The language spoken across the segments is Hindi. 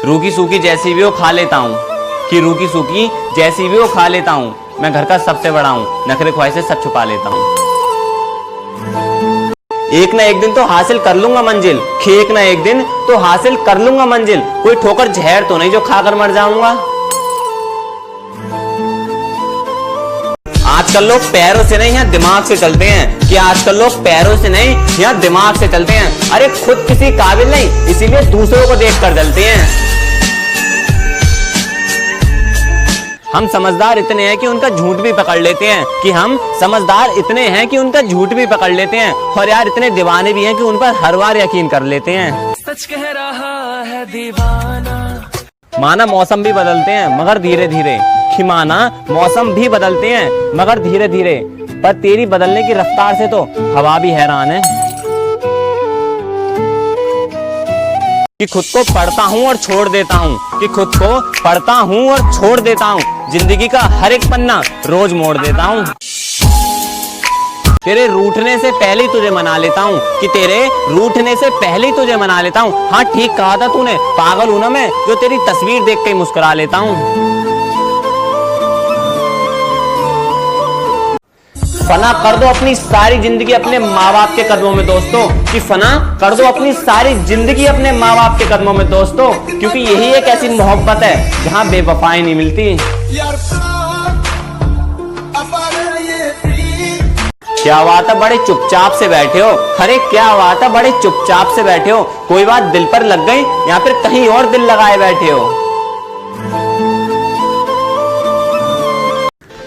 रूखी सूखी जैसी भी हो खा लेता हूँ, कि रूखी सूखी जैसी भी हो खा लेता हूँ, मैं घर का सबसे बड़ा हूँ, नखरे ख्वाहिशें सब छुपा लेता हूँ। एक ना एक दिन तो हासिल कर लूंगा मंजिल, कि एक ना एक दिन तो हासिल कर लूंगा मंजिल, कोई ठोकर जहर तो नहीं जो खाकर मर जाऊंगा। आजकल लोग पैरों से नहीं यहाँ दिमाग से चलते हैं, कि आजकल लोग पैरों से नहीं यहाँ दिमाग से चलते हैं। अरे खुद किसी काबिल नहीं इसीलिए दूसरों को देखकर जलते हैं। हम समझदार इतने हैं कि उनका झूठ भी पकड़ लेते हैं, कि हम समझदार इतने हैं कि उनका झूठ भी पकड़ लेते हैं। और यार इतने दीवाने भी हैं कि उन पर हर बार यकीन कर लेते हैं। सच कह रहा है दीवाना। माना मौसम भी बदलते हैं मगर धीरे धीरे, कि माना मौसम भी बदलते हैं मगर धीरे धीरे, पर तेरी बदलने की रफ्तार से तो हवा भी हैरान है। कि खुद को पढ़ता हूँ और छोड़ देता हूँ, कि खुद को पढ़ता हूँ और छोड़ देता हूँ, जिंदगी का हर एक पन्ना रोज मोड़ देता हूँ। तेरे रूठने से पहले ही तुझे मना लेता हूँ, कि तेरे रूठने से पहले ही तुझे मना लेता हूँ। हाँ ठीक कहा था तूने, पागल हूं ना मैं जो तेरी तस्वीर देख के मुस्कुरा लेता हूँ। फना कर दो अपनी सारी जिंदगी अपने माँ बाप के कदमों में दोस्तों, कि फना कर दो अपनी सारी जिंदगी अपने माँ बाप के कदमों में दोस्तों, क्योंकि यही एक ऐसी मोहब्बत है जहाँ बेवफाई नहीं मिलती। क्या बात है बड़े चुपचाप से बैठे हो, अरे क्या बात है बड़े चुपचाप से बैठे हो, कोई बात दिल पर लग गई या फिर कहीं और दिल लगाए बैठे हो।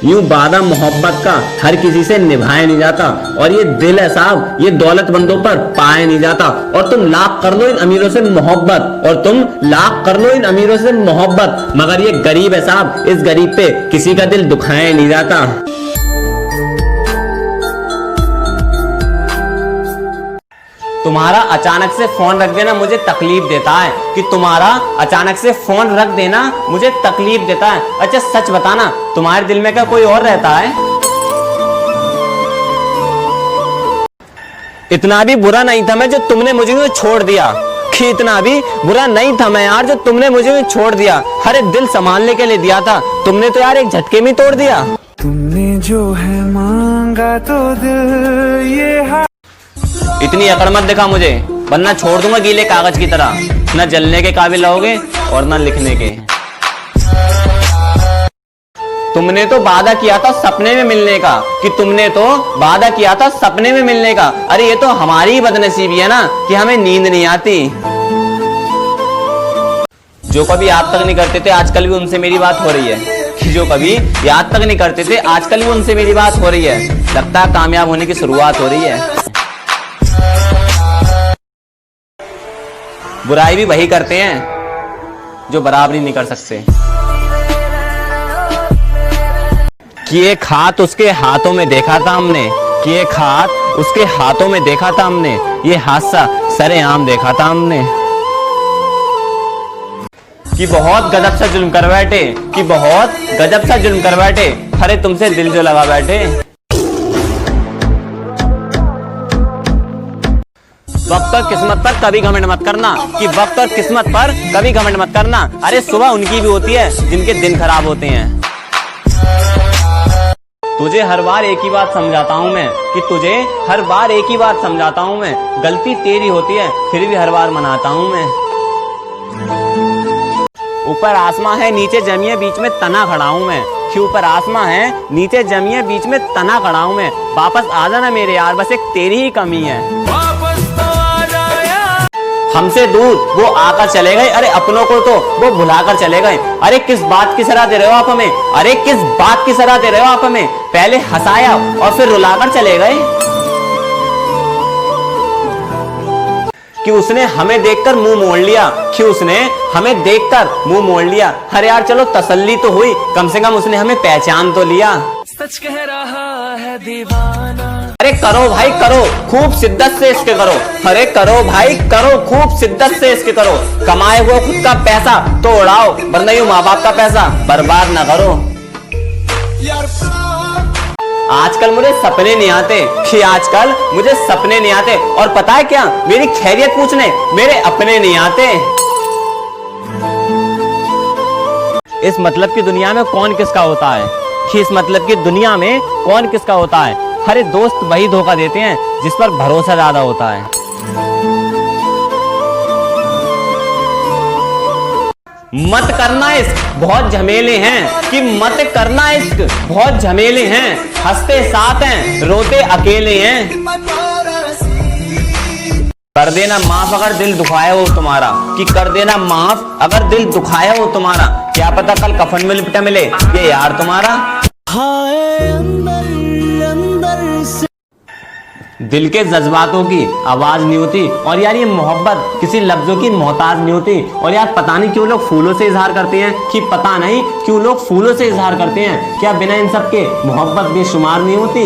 यूं वादा मोहब्बत का हर किसी से निभाया नहीं जाता, और ये दिल है साहब ये दौलतमंदों पर पाया नहीं जाता। और तुम लाख कर लो इन अमीरों से मोहब्बत, और तुम लाख कर लो इन अमीरों से मोहब्बत, मगर ये गरीब है साहब इस गरीब पे किसी का दिल दुखाया नहीं जाता। तुम्हारा अचानक से फोन रख देना मुझे तकलीफ देता है, कि तुम्हारा अचानक से फोन रख देना मुझे तकलीफ देता है। अच्छा सच बताना तुम्हारे दिल में क्या कोई और रहता है? इतना भी बुरा नहीं था मैं जो तुमने मुझे छोड़ दिया, कि इतना भी बुरा नहीं था मैं यार जो तुमने मुझे छोड़ दिया। अरे दिल संभालने के लिए दिया था तुमने तो यार एक झटके में तोड़ दिया। तुमने जो है मांगा तो दिल ये इतनी अकड़ मत दिखा मुझे, वरना छोड़ दूंगा गीले कागज की तरह, न जलने के काबिल रहोगे और न लिखने के। तुमने तो वादा किया था सपने में मिलने का, कि तुमने तो वादा किया था सपने में मिलने का। अरे ये तो हमारी ही बदनसीबी है ना कि हमें नींद नहीं आती। जो कभी याद तक नहीं करते थे आजकल भी उनसे मेरी बात हो रही है, कि जो कभी याद तक नहीं करते थे आजकल भी उनसे मेरी बात हो रही है। लगता है कामयाब होने की शुरुआत हो रही है। बुराई भी वही करते हैं जो बराबरी नहीं कर सकते, कि एक हाथ उसके हाथों में देखा था हमने, कि एक हाथ उसके हाथों में देखा था हमने, ये हादसा सरेआम देखा था हमने। कि बहुत गजब सा जुल्म कर बैठे, कि बहुत गजब सा जुल्म कर बैठे, अरे तुमसे दिल जो लगा बैठे। वक्त और किस्मत पर कभी घमंड मत करना, कि वक्त और किस्मत पर कभी घमंड मत करना। अरे सुबह उनकी भी होती है जिनके दिन खराब होते हैं। तुझे हर बार एक ही बात समझाता हूँ मैं, कि तुझे हर बार एक ही बात समझाता हूँ मैं, गलती तेरी होती है फिर भी हर बार मनाता हूँ मैं। ऊपर आसमां है नीचे जमी है बीच में तना खड़ा हूँ मैं, कि ऊपर आसमां है नीचे जमी है बीच में तना खड़ा हूँ मैं। वापस आ जाना मेरे यार बस एक तेरी ही कमी है। हमसे दूर वो आकर चले गए, अरे अपनों को तो वो भुलाकर चले गए। अरे किस बात की सलाह दे रहे हो आप हमें, अरे किस बात की सलाह दे रहे हो आप हमें, पहले हंसाया और फिर रुलाकर चले गए। कि उसने हमें देखकर मुंह मोड़ लिया, कि उसने हमें देखकर मुंह मोड़ लिया। अरे यार चलो तसल्ली तो हुई, कम से कम उसने हमें पहचान तो लिया। सच कह रहा है दीवाना। अरे करो भाई करो खूब शिद्दत से इसके करो, अरे करो भाई करो खूब शिद्दत से इसके करो। कमाए हुए खुद का पैसा तो उड़ाओ, वरना यूं माँ बाप का पैसा बर्बाद ना करो। आजकल मुझे सपने नहीं आते, कि आजकल मुझे सपने नहीं आते, और पता है क्या मेरी खैरियत पूछने मेरे अपने नहीं आते। इस मतलब की दुनिया में कौन किसका होता है, कि इस मतलब की दुनिया में कौन किसका होता है। हरे दोस्त वही धोखा देते हैं जिस पर भरोसा ज्यादा होता है। मत करना इश्क बहुत झमेले हैं, कि मत करना इश्क बहुत झमेले हैं, हंसते साथ हैं रोते अकेले हैं। कर देना माफ अगर दिल दुखाया हो तुम्हारा, कि कर देना माफ अगर दिल दुखाया हो तुम्हारा, क्या पता कल कफन में लिपटा मिले ये यार तुम्हारा। दिल के जज्बातों की आवाज नहीं होती, और यार ये मोहब्बत किसी लफ्जों की मोहताज नहीं होती। और यार पता नहीं क्यों लोग फूलों से इजहार करते हैं, कि पता नहीं क्यों लोग फूलों से इजहार करते हैं, क्या बिना इन सब के मोहब्बत बेशुमार नहीं होती।